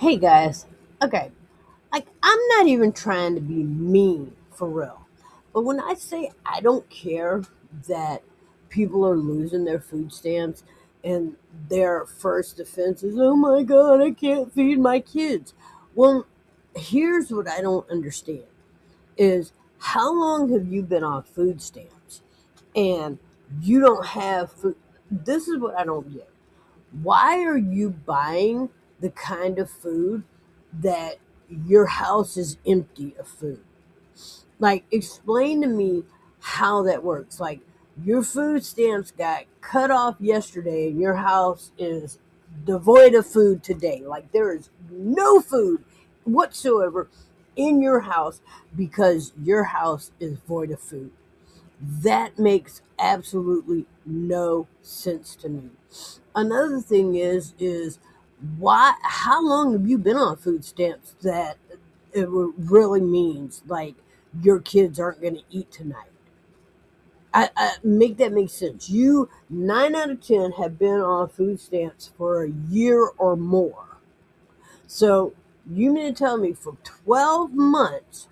Hey guys, okay, like I'm not even trying to be mean for real, but when I say I don't care that people are losing their food stamps and their first defense is, oh my god, I can't feed my kids. Well, here's what I don't understand is how long have you been on food stamps and you don't have food? This is what I don't get. Why are you buying the kind of food that your house is empty of food? Like, explain to me how that works. Like, your food stamps got cut off yesterday and your house is devoid of food today. Like, there is no food whatsoever in your house because your house is void of food. That makes absolutely no sense to me. Another thing is why how long have you been on food stamps that it really means like your kids aren't going to eat tonight? I make that make sense. You 9 out of 10 have been on food stamps for a year or more. So you mean to tell me for 12 months,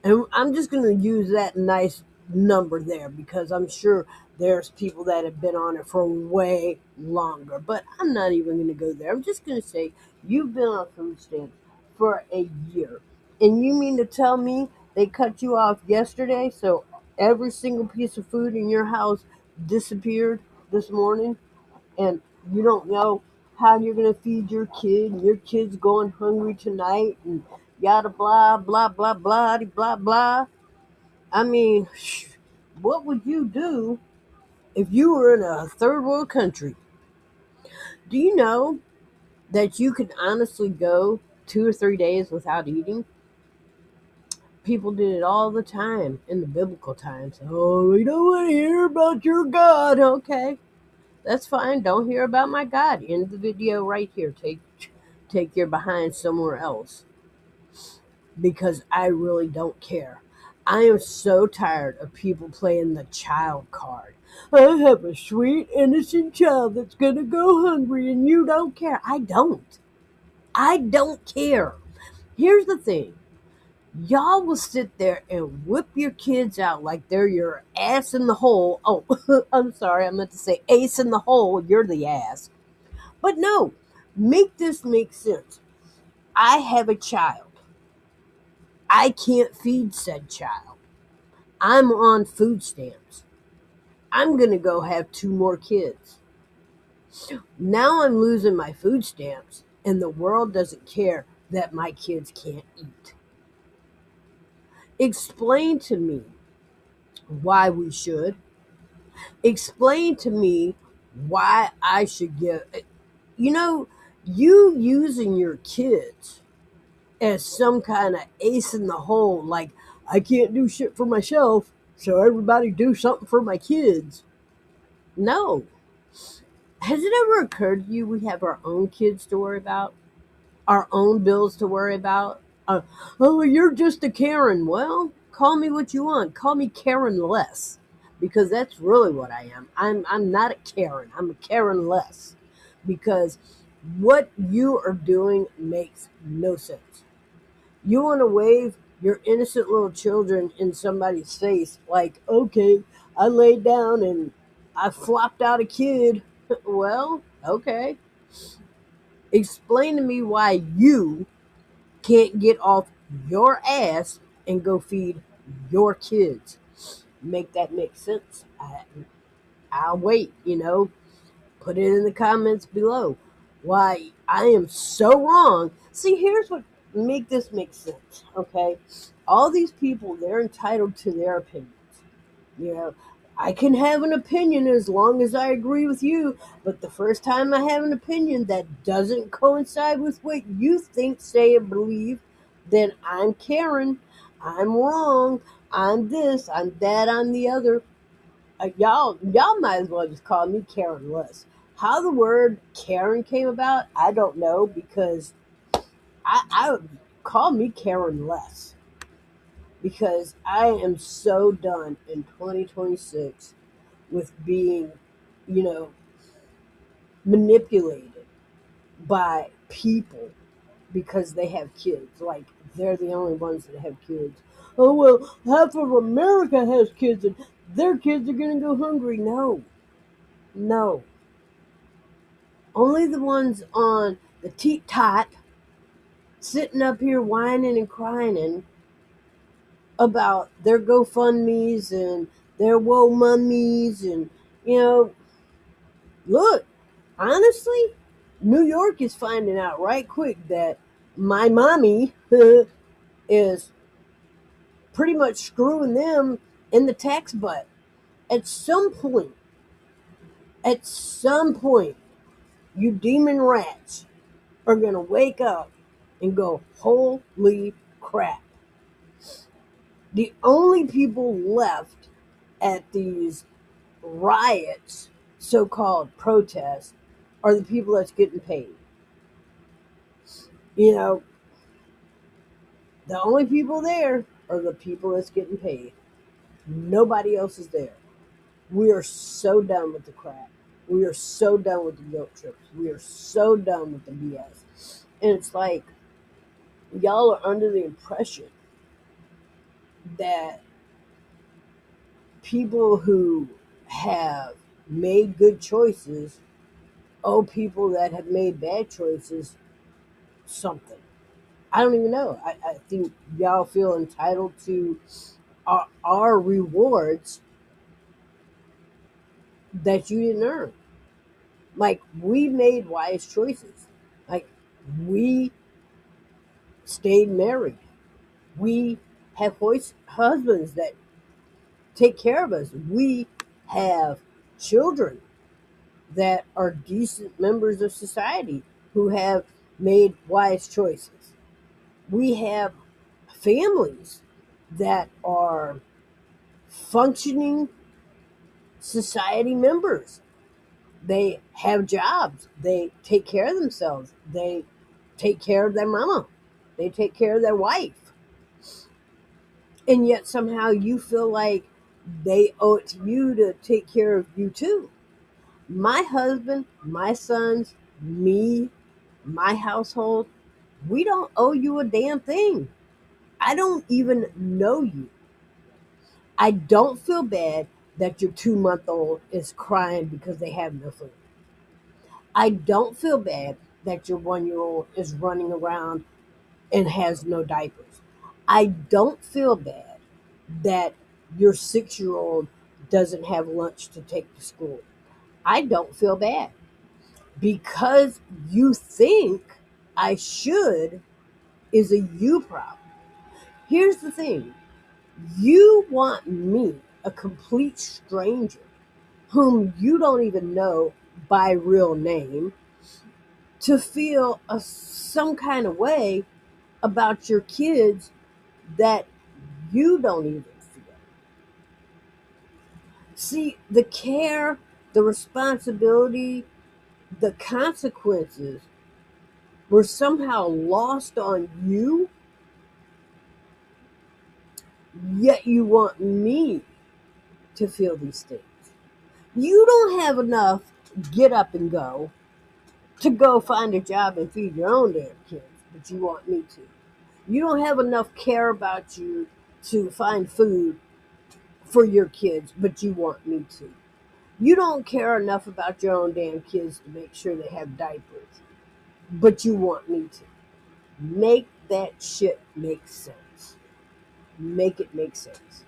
and I'm just going to use that nice number there because I'm sure there's people that have been on it for way longer. But I'm not even going to go there. I'm just going to say you've been on food stamps for a year. And you mean to tell me they cut you off yesterday? So every single piece of food in your house disappeared this morning? And you don't know how you're going to feed your kid, and your kid's going hungry tonight, and yada blah blah blah blah blah blah. I mean, what would you do if you were in a third world country? Do you know that you could honestly go 2 or 3 days without eating? People did it all the time in the biblical times. Oh, we don't want to hear about your God. Okay, that's fine. Don't hear about my God. End the video right here. Take your behind somewhere else because I really don't care. I am so tired of people playing the child card. I have a sweet, innocent child that's gonna go hungry and you don't care. I don't. I don't care. Here's the thing. Y'all will sit there and whip your kids out like they're your ass in the hole. Oh, I'm sorry, I meant to say ace in the hole. You're the ass. But no, make this make sense. I have a child. I can't feed said child. I'm on food stamps. I'm going to go have two more kids. Now I'm losing my food stamps, and the world doesn't care that my kids can't eat. Explain to me why we should. Explain to me why I should give. You know, you using your kids as some kind of ace in the hole. Like, I can't do shit for myself, so everybody do something for my kids. No. Has it ever occurred to you we have our own kids to worry about? Our own bills to worry about? Oh, you're just a Karen. Well, call me what you want. Call me Karen less. Because that's really what I am. I'm not a Karen. I'm a Karen less. Because what you are doing makes no sense. You want to wave your innocent little children in somebody's face like, okay, I laid down and I flopped out a kid. Well, okay. Explain to me why you can't get off your ass and go feed your kids. Make that make sense. I'll wait, put it in the comments below why I am so wrong. See, here's what make this make sense, okay? All these people, they're entitled to their opinions. You know, I can have an opinion as long as I agree with you, but the first time I have an opinion that doesn't coincide with what you think, say, and believe, then I'm Karen. I'm wrong. I'm this. I'm that. I'm the other. Y'all might as well just call me Karen Less. How the word Karen came about, I don't know because I would call me Karen Less because I am so done in 2026 with being, you know, manipulated by people because they have kids. Like they're the only ones that have kids. Oh well, half of America has kids, and their kids are gonna go hungry. No, no. Only the ones on the teat tot sitting up here whining and crying about their GoFundMe's and their woe mummies and you know, look, honestly, New York is finding out right quick that my mommy is pretty much screwing them in the tax butt. At some point, at some point, you demon rats are going to wake up and go, holy crap. The only people left at these riots, so called protests, are the people that's getting paid. You know, the only people there are the people that's getting paid. Nobody else is there. We are so done with the crap. We are so done with the guilt trips. We are so done with the BS. And it's like, y'all are under the impression that people who have made good choices owe people that have made bad choices something. I don't even know. I think y'all feel entitled to our rewards that you didn't earn. Like, we made wise choices. Like, we stayed married. We have husbands that take care of us. We have children that are decent members of society who have made wise choices. We have families that are functioning society members. They have jobs. They take care of themselves. They take care of their mama. They take care of their wife. And yet somehow you feel like they owe it to you to take care of you too. My husband, my sons, me, my household, we don't owe you a damn thing. I don't even know you. I don't feel bad that your 2 month old is crying because they have no food. I don't feel bad that your 1 year old is running around and has no diapers. I don't feel bad that your 6 year old doesn't have lunch to take to school. I don't feel bad because you think I should is a you problem. Here's the thing, you want me, a complete stranger whom you don't even know by real name, to feel some kind of way about your kids that you don't even feel. See, the care, the responsibility, the consequences were somehow lost on you, yet you want me to feel these things. You don't have enough get up and go to go find a job and feed your own damn kids, but you want me to. You don't have enough care about you to find food for your kids, but you want me to. You don't care enough about your own damn kids to make sure they have diapers, but you want me to. Make that shit make sense. Make it make sense.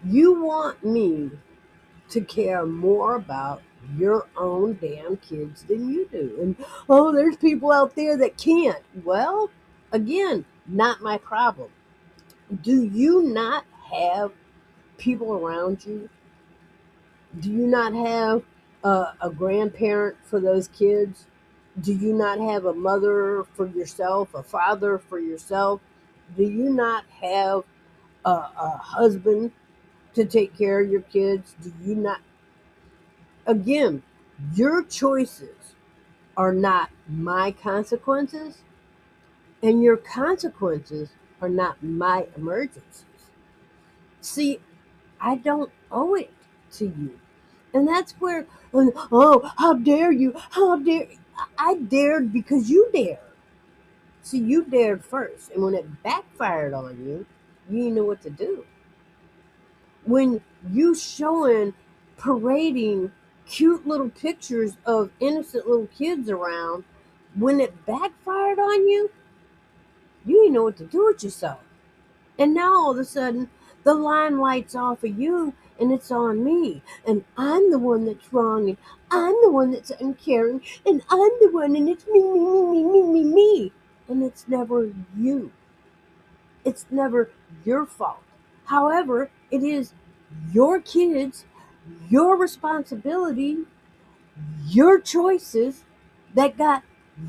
You want me to care more about your own damn kids than you do. And oh, there's people out there that can't. Well, again, not my problem. Do you not have people around you? Do you not have a grandparent for those kids? Do you not have a mother for yourself, a father for yourself? Do you not have a husband to take care of your kids? Do you not? Again, your choices are not my consequences, and your consequences are not my emergencies. See, I don't owe it to you. And that's where, oh, how dare you? How dare you? I dared because you dared. See, you dared first, and when it backfired on you, you didn't know what to do. When you showing, parading cute little pictures of innocent little kids around, when it backfired on you, you didn't know what to do with yourself. And now all of a sudden, the limelight's off of you and it's on me. And I'm the one that's wrong. And I'm the one that's uncaring. And I'm the one, and it's me, me, me, me, me, me, me. And it's never you. It's never your fault. However, it is your kids, your responsibility, your choices that got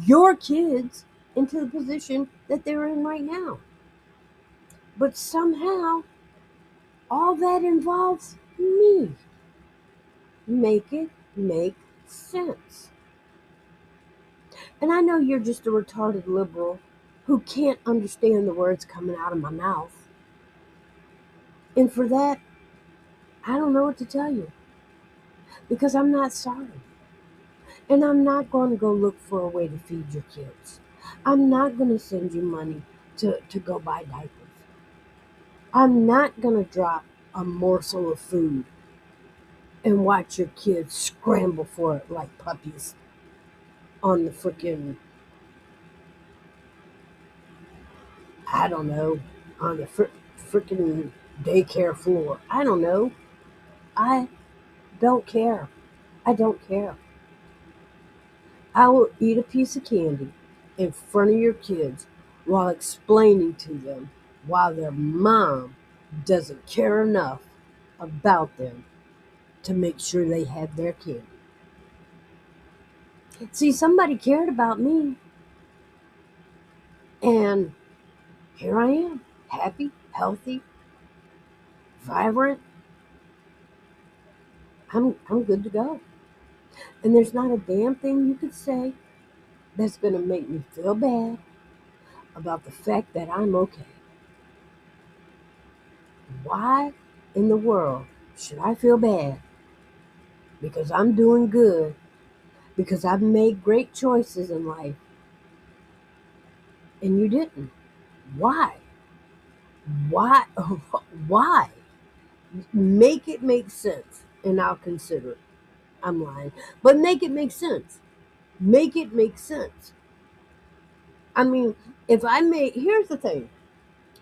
your kids into the position that they're in right now. But somehow, all that involves me. Make it make sense. And I know you're just a retarded liberal who can't understand the words coming out of my mouth. And for that, I don't know what to tell you because I'm not sorry. And I'm not going to go look for a way to feed your kids. I'm not going to send you money to go buy diapers. I'm not going to drop a morsel of food and watch your kids scramble for it like puppies on the freaking, I don't know, on the freaking daycare floor. I don't know. I don't care. I don't care. I will eat a piece of candy in front of your kids while explaining to them why their mom doesn't care enough about them to make sure they have their candy. See, somebody cared about me, and here I am, happy, healthy, vibrant. I'm good to go. And there's not a damn thing you could say that's going to make me feel bad about the fact that I'm okay. Why in the world should I feel bad because I'm doing good, because I've made great choices in life and you didn't? Why? Why? Why? Make it make sense and I'll consider it. I'm lying. But make it make sense. Make it make sense. I mean, here's the thing.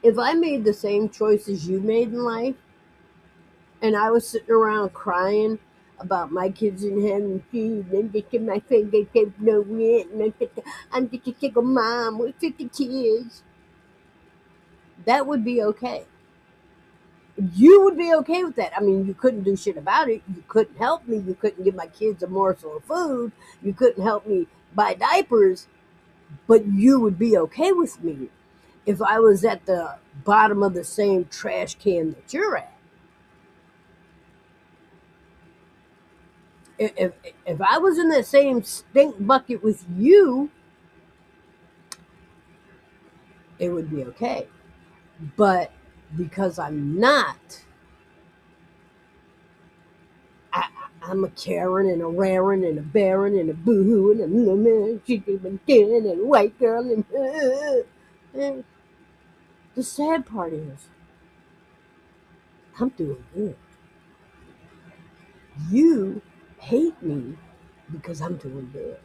If I made the same choices you made in life, and I was sitting around crying about my kids and having food, and they get my friend they get no rent, and I'm just a single mom with 50 kids. That would be okay. You would be okay with that. I mean, you couldn't do shit about it. You couldn't help me. You couldn't give my kids a morsel of food. You couldn't help me buy diapers, but you would be okay with me if I was at the bottom of the same trash can that you're at. If if I was in that same stink bucket with you, it would be okay. But because I'm not, I, I'm a Karen and a Raren and a Baron and a Boohoo and a man, chicken and Ken and a white girl and the sad part is I'm doing good. You hate me because I'm doing good.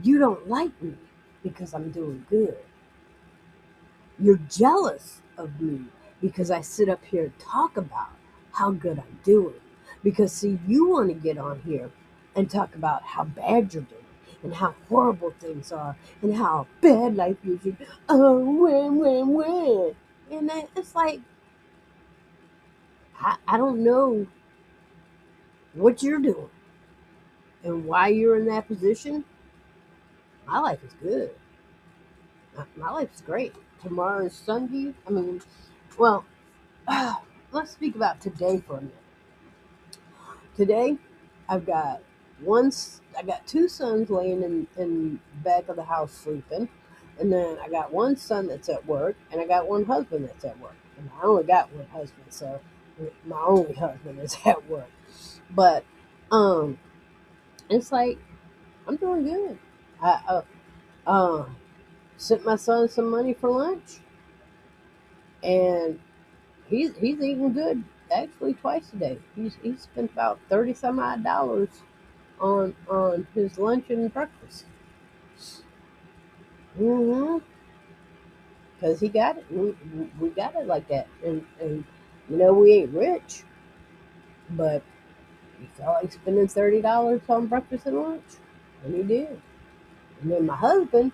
You don't like me because I'm doing good. You're jealous of me because I sit up here and talk about how good I'm doing. Because, see, you want to get on here and talk about how bad you're doing and how horrible things are and how bad life is. And, oh, when. And it's like, I don't know what you're doing and why you're in that position. My life is good. My life is great. Tomorrow is Sunday. I mean, well, let's speak about today for a minute. Today, I've got I got two sons laying in the back of the house sleeping, and then I got one son that's at work, and I got one husband that's at work. And I only got one husband, so my only husband is at work. But it's like I'm doing good. I sent my son some money for lunch, and he's eating good. Actually, twice a day. He's spent about 30 some odd dollars on his lunch and breakfast. Mm-hmm. Because he got it. We got it like that, and we ain't rich, but he felt like spending $30 on breakfast and lunch, and he did. And then my husband,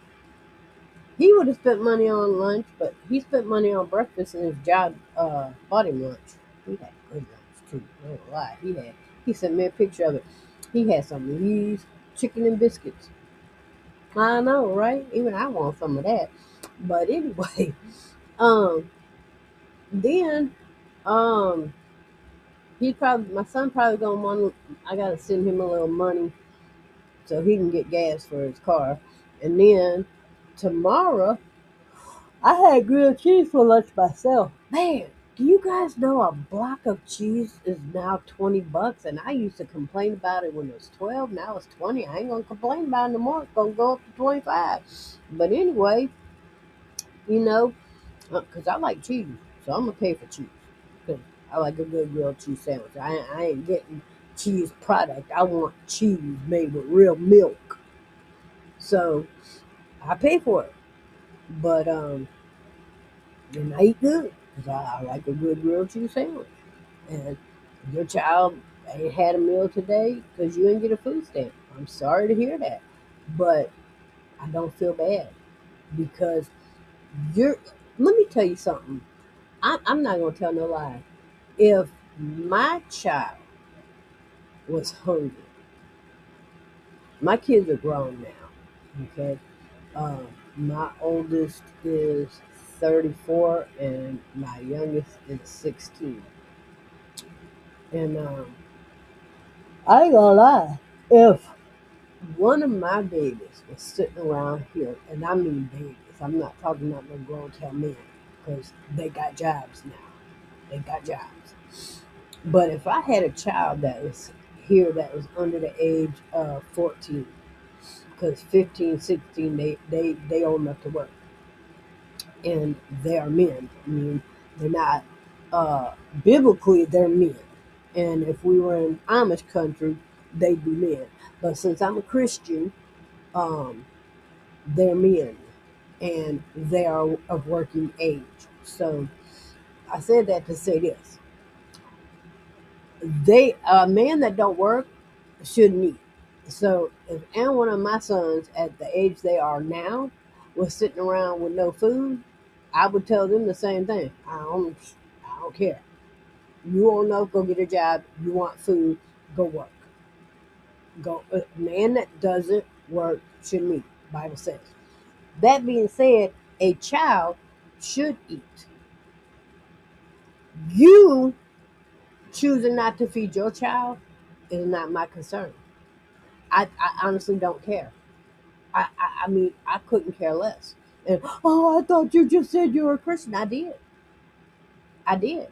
he would have spent money on lunch, but he spent money on breakfast, and his job bought him lunch. He had good lunch too. I don't lie. He sent me a picture of it. He had some Lee's chicken and biscuits. I know, right? Even I want some of that. But anyway, um, then um, my son probably gonna want. I gotta send him a little money so he can get gas for his car, and then tomorrow I had grilled cheese for lunch myself. Man, do you guys know a block of cheese is now $20? And I used to complain about it when it was 12. Now it's 20. I ain't gonna complain about it no more. It's gonna go up to 25. But anyway, you know, because I like cheese, so I'm gonna pay for cheese. Because I like a good grilled cheese sandwich. I ain't getting cheese product. I want cheese made with real milk. So I pay for it. But and I eat good because I like a good grilled cheese sandwich. And your child ain't had a meal today because you didn't get a food stamp. I'm sorry to hear that, but I don't feel bad because you're. Let me tell you something. I'm not gonna tell no lie. If my child was hungry, my kids are grown now. Okay, uh, my oldest is 34 and my youngest is 16. And I ain't gonna lie. If one of my babies was sitting around here, and I mean babies, I'm not talking about no grown tell men, because they got jobs now. They got jobs. But if I had a child that was here that was under the age of 14, because 15, 16, they old enough to work, and they are men. I mean, they're not, biblically, they're men. And if we were in Amish country, they'd be men. But since I'm a Christian, um, they're men and they are of working age. So I said that to say this: they a man that don't work shouldn't eat. So if and one of my sons at the age they are now was sitting around with no food, I would tell them the same thing. I don't care. You won't know, go get a job. You want food, go work. Go. A man that doesn't work shouldn't eat. Bible says. That being said, a child should eat. You choosing not to feed your child is not my concern. I honestly don't care. I mean, I couldn't care less. And oh, I thought you just said you were a Christian. I did. I did.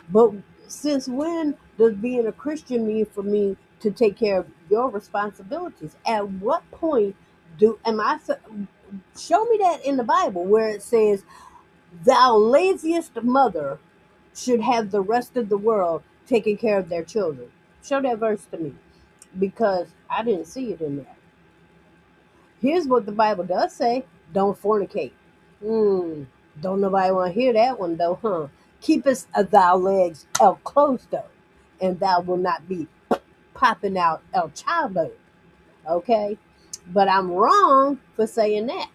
But since when does being a Christian mean for me to take care of your responsibilities? At what point do am I? Show me that in the Bible where it says, "Thou laziest mother should have the rest of the world taking care of their children." Show that verse to me because I didn't see it in there. Here's what the Bible does say: don't fornicate. Hmm. Don't nobody want to hear that one though, huh? Keepest thy legs closed though, and thou will not be popping out el childo. Okay, but I'm wrong for saying that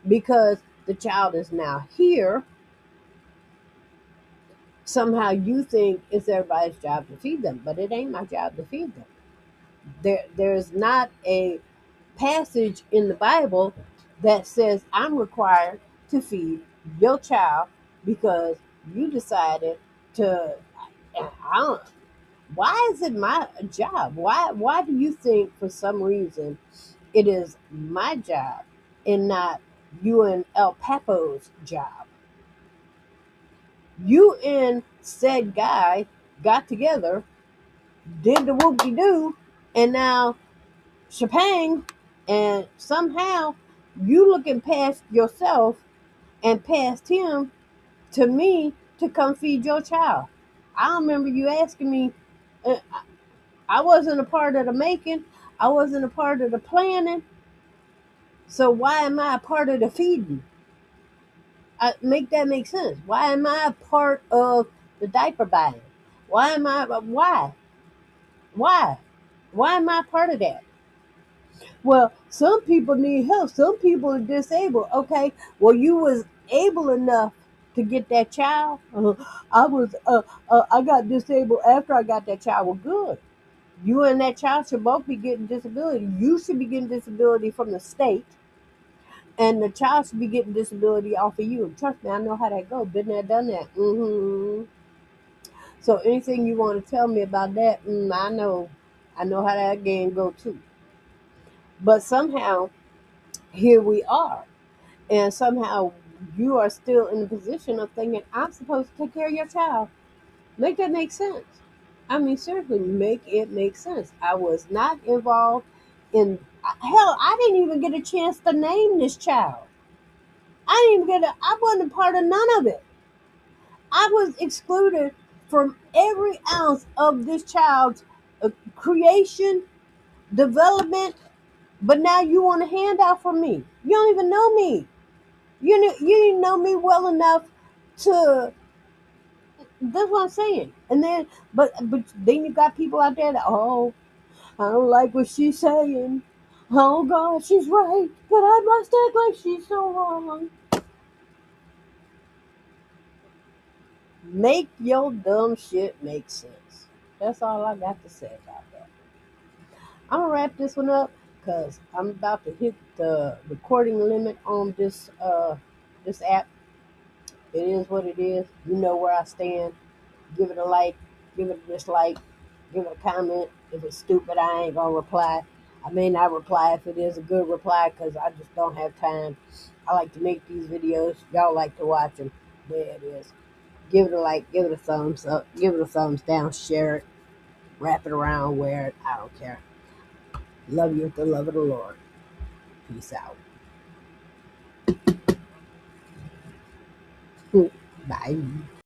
because the child is now here. Somehow you think it's everybody's job to feed them, but it ain't my job to feed them. There's not a passage in the Bible that says I'm required to feed your child because you decided to. I don't. Why is it my job? Why do you think for some reason it is my job and not you and El Papo's job? You and said guy got together, did the whoop de doo, and now shebang, and somehow you looking past yourself and past him to me to come feed your child. I remember you asking me. uh, I wasn't a part of the making. I wasn't a part of the planning. So why am I a part of the feeding? Make that make sense. Why am I a part of the diaper buying? Why am I? Why? Why am I a part of that? Well, some people need help. Some people are disabled. Okay. Well, you was able enough to get that child. I was. I got disabled after I got that child. Well, good. You and that child should both be getting disability. You should be getting disability from the state, and the child should be getting disability off of you. Trust me, I know how that goes. Been there, done that. So anything you want to tell me about that, I know how that game go too. But somehow here we are, and somehow you are still in the position of thinking I'm supposed to take care of your child. Make that make sense. I mean, seriously, make it make sense. I was not involved in. Hell, I didn't even get a chance to name this child. I didn't even get. I wasn't a part of none of it. I was excluded from every ounce of this child's creation, development. But now you want a handout from me. You don't even know me. You didn't know me well enough to. That's what I'm saying. And then, but then you got people out there that, oh, I don't like what she's saying. Oh God, she's right, but I must act like she's so wrong. Make your dumb shit make sense. That's all I got to say about that. I'm gonna wrap this one up because I'm about to hit the recording limit on this app. It is what it is. You know where I stand. Give it a like, give it a dislike, give it a comment. If it's stupid, I ain't gonna reply. I may not reply if it is a good reply because I just don't have time. I like to make these videos. Y'all like to watch them. There it is. Give it a like, give it a thumbs up, give it a thumbs down, share it, wrap it around, wear it. I don't care. Love you with the love of the Lord. Peace out. Bye.